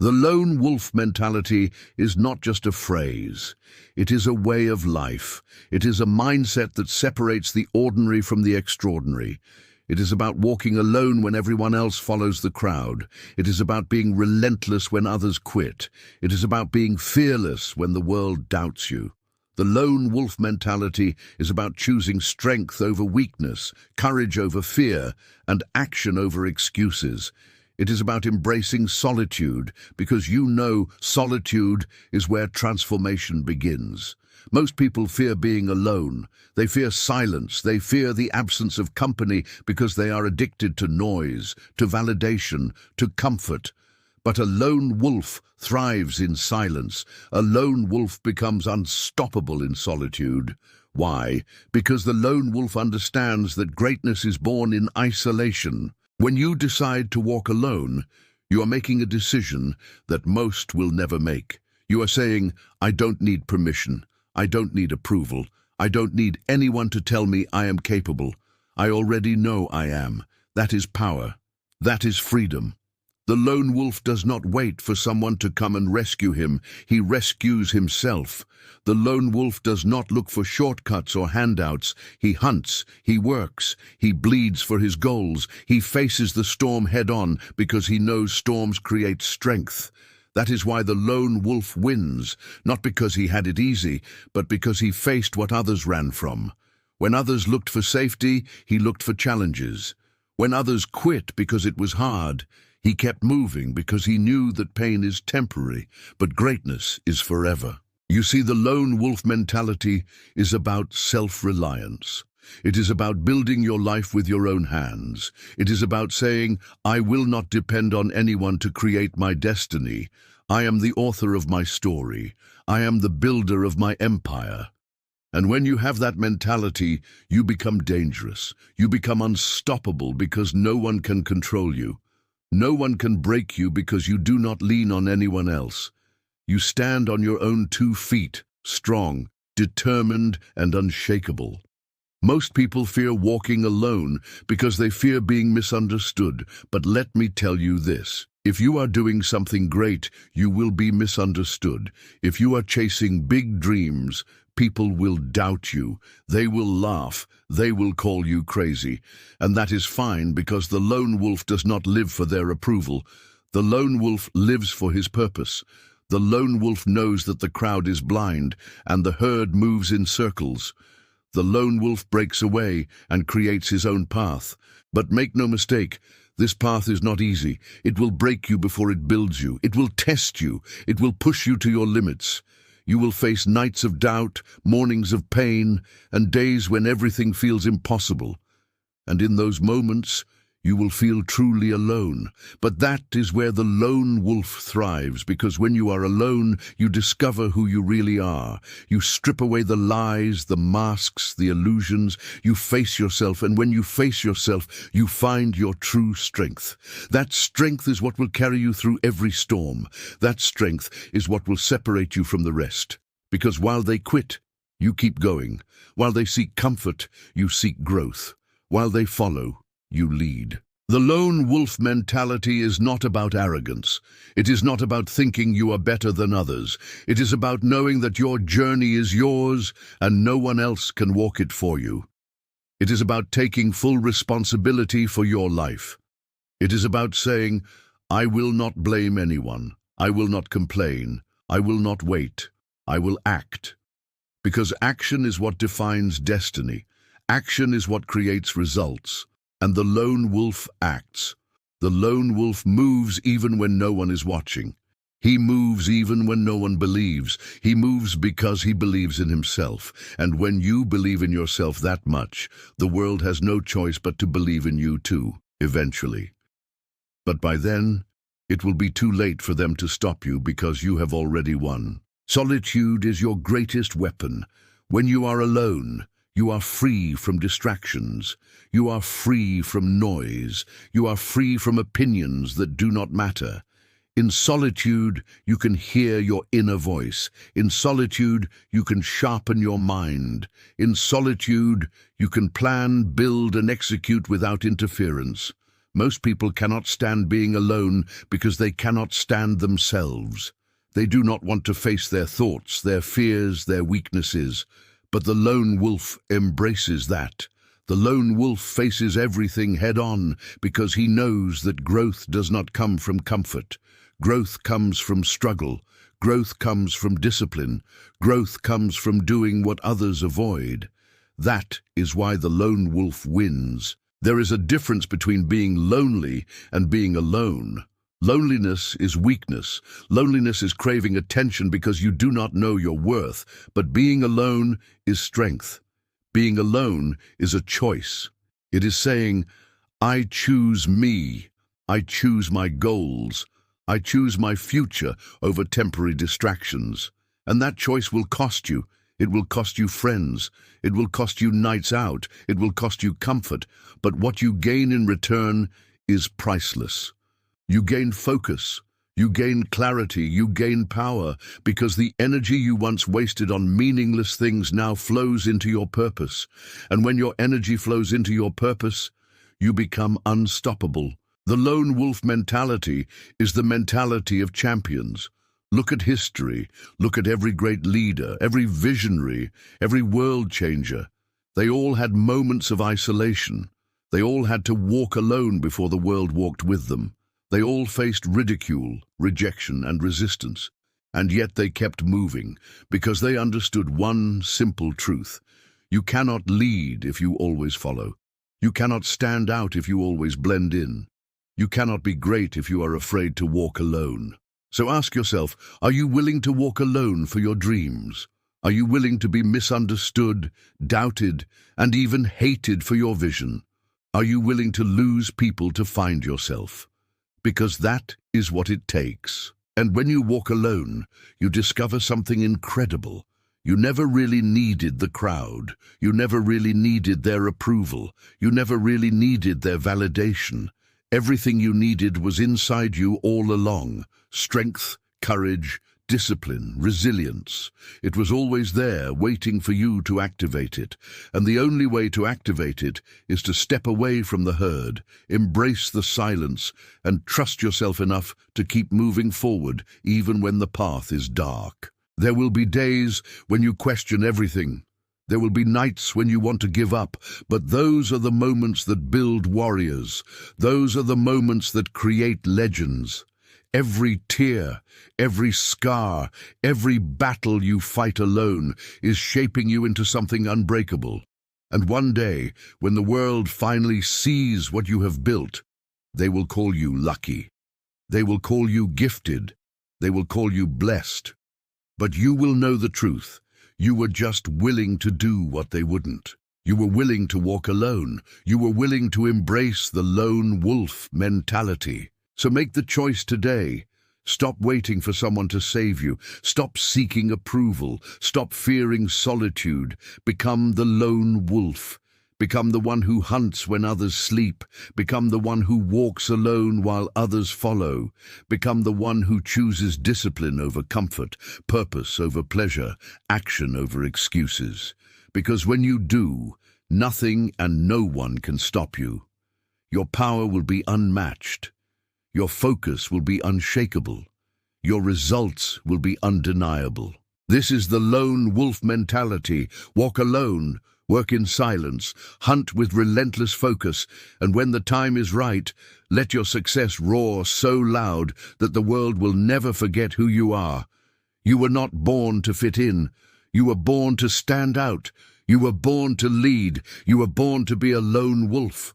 The lone wolf mentality is not just a phrase. It is a way of life. It is a mindset that separates the ordinary from the extraordinary. It is about walking alone when everyone else follows the crowd. It is about being relentless when others quit. It is about being fearless when the world doubts you. The lone wolf mentality is about choosing strength over weakness, courage over fear, and action over excuses. It is about embracing solitude, because you know solitude is where transformation begins. Most people fear being alone. They fear silence. They fear the absence of company because they are addicted to noise, to validation, to comfort. But a lone wolf thrives in silence. A lone wolf becomes unstoppable in solitude. Why? Because the lone wolf understands that greatness is born in isolation. When you decide to walk alone, you are making a decision that most will never make. You are saying, I don't need permission. I don't need approval. I don't need anyone to tell me I am capable. I already know I am. That is power. That is freedom. The lone wolf does not wait for someone to come and rescue him. He rescues himself. The lone wolf does not look for shortcuts or handouts. He hunts, he works, he bleeds for his goals. He faces the storm head-on because he knows storms create strength. That is why the lone wolf wins, not because he had it easy, but because he faced what others ran from. When others looked for safety, he looked for challenges. When others quit because it was hard, he kept moving because he knew that pain is temporary, but greatness is forever. You see, the lone wolf mentality is about self-reliance. It is about building your life with your own hands. It is about saying, I will not depend on anyone to create my destiny. I am the author of my story. I am the builder of my empire. And when you have that mentality, you become dangerous. You become unstoppable because no one can control you. No one can break you because you do not lean on anyone else. You stand on your own 2 feet, strong, determined, and unshakable. Most people fear walking alone because they fear being misunderstood. But let me tell you this. If you are doing something great, you will be misunderstood. If you are chasing big dreams, people will doubt you. They will laugh. They will call you crazy. And that is fine because the lone wolf does not live for their approval. The lone wolf lives for his purpose. The lone wolf knows that the crowd is blind and the herd moves in circles. The lone wolf breaks away and creates his own path. But make no mistake, this path is not easy. It will break you before it builds you. It will test you. It will push you to your limits. You will face nights of doubt, mornings of pain, and days when everything feels impossible. And in those moments, you will feel truly alone. But that is where the lone wolf thrives, because when you are alone, you discover who you really are. You strip away the lies, the masks, the illusions. You face yourself, and when you face yourself, you find your true strength. That strength is what will carry you through every storm. That strength is what will separate you from the rest. Because while they quit, you keep going. While they seek comfort, you seek growth. While they follow, you lead. The lone wolf mentality is not about arrogance. It is not about thinking you are better than others. It is about knowing that your journey is yours and no one else can walk it for you. It is about taking full responsibility for your life. It is about saying, I will not blame anyone. I will not complain. I will not wait. I will act. Because action is what defines destiny. Action is what creates results. And the lone wolf acts. The lone wolf moves even when no one is watching. He moves even when no one believes. He moves because he believes in himself. And when you believe in yourself that much, the world has no choice but to believe in you too, eventually. But by then, it will be too late for them to stop you because you have already won. Solitude is your greatest weapon. When you are alone, you are free from distractions. You are free from noise. You are free from opinions that do not matter. In solitude, you can hear your inner voice. In solitude, you can sharpen your mind. In solitude, you can plan, build, and execute without interference. Most people cannot stand being alone because they cannot stand themselves. They do not want to face their thoughts, their fears, their weaknesses. But the lone wolf embraces that. The lone wolf faces everything head-on because he knows that growth does not come from comfort. Growth comes from struggle. Growth comes from discipline. Growth comes from doing what others avoid. That is why the lone wolf wins. There is a difference between being lonely and being alone. Loneliness is weakness. Loneliness is craving attention because you do not know your worth. But being alone is strength. Being alone is a choice. It is saying, I choose me. I choose my goals. I choose my future over temporary distractions. And that choice will cost you. It will cost you friends. It will cost you nights out. It will cost you comfort. But what you gain in return is priceless. You gain focus. You gain clarity. You gain power because the energy you once wasted on meaningless things now flows into your purpose. And when your energy flows into your purpose, you become unstoppable. The lone wolf mentality is the mentality of champions. Look at history. Look at every great leader, every visionary, every world changer. They all had moments of isolation. They all had to walk alone before the world walked with them. They all faced ridicule, rejection, and resistance. And yet they kept moving because they understood one simple truth. You cannot lead if you always follow. You cannot stand out if you always blend in. You cannot be great if you are afraid to walk alone. So ask yourself, are you willing to walk alone for your dreams? Are you willing to be misunderstood, doubted, and even hated for your vision? Are you willing to lose people to find yourself? Because that is what it takes. And when you walk alone, you discover something incredible. You never really needed the crowd. You never really needed their approval. You never really needed their validation. Everything you needed was inside you all along. Strength, courage, discipline, resilience. It was always there, waiting for you to activate it. And the only way to activate it is to step away from the herd, embrace the silence, and trust yourself enough to keep moving forward, even when the path is dark. There will be days when you question everything. There will be nights when you want to give up, but those are the moments that build warriors. Those are the moments that create legends. Every tear, every scar, every battle you fight alone is shaping you into something unbreakable. And one day, when the world finally sees what you have built, they will call you lucky. They will call you gifted. They will call you blessed. But you will know the truth. You were just willing to do what they wouldn't. You were willing to walk alone. You were willing to embrace the lone wolf mentality. So make the choice today. Stop waiting for someone to save you. Stop seeking approval. Stop fearing solitude. Become the lone wolf. Become the one who hunts when others sleep. Become the one who walks alone while others follow. Become the one who chooses discipline over comfort, purpose over pleasure, action over excuses. Because when you do, nothing and no one can stop you. Your power will be unmatched. Your focus will be unshakable. Your results will be undeniable. This is the lone wolf mentality. Walk alone. Work in silence, hunt with relentless focus, and when the time is right, let your success roar so loud that the world will never forget who you are. You were not born to fit in. You were born to stand out. You were born to lead. You were born to be a lone wolf.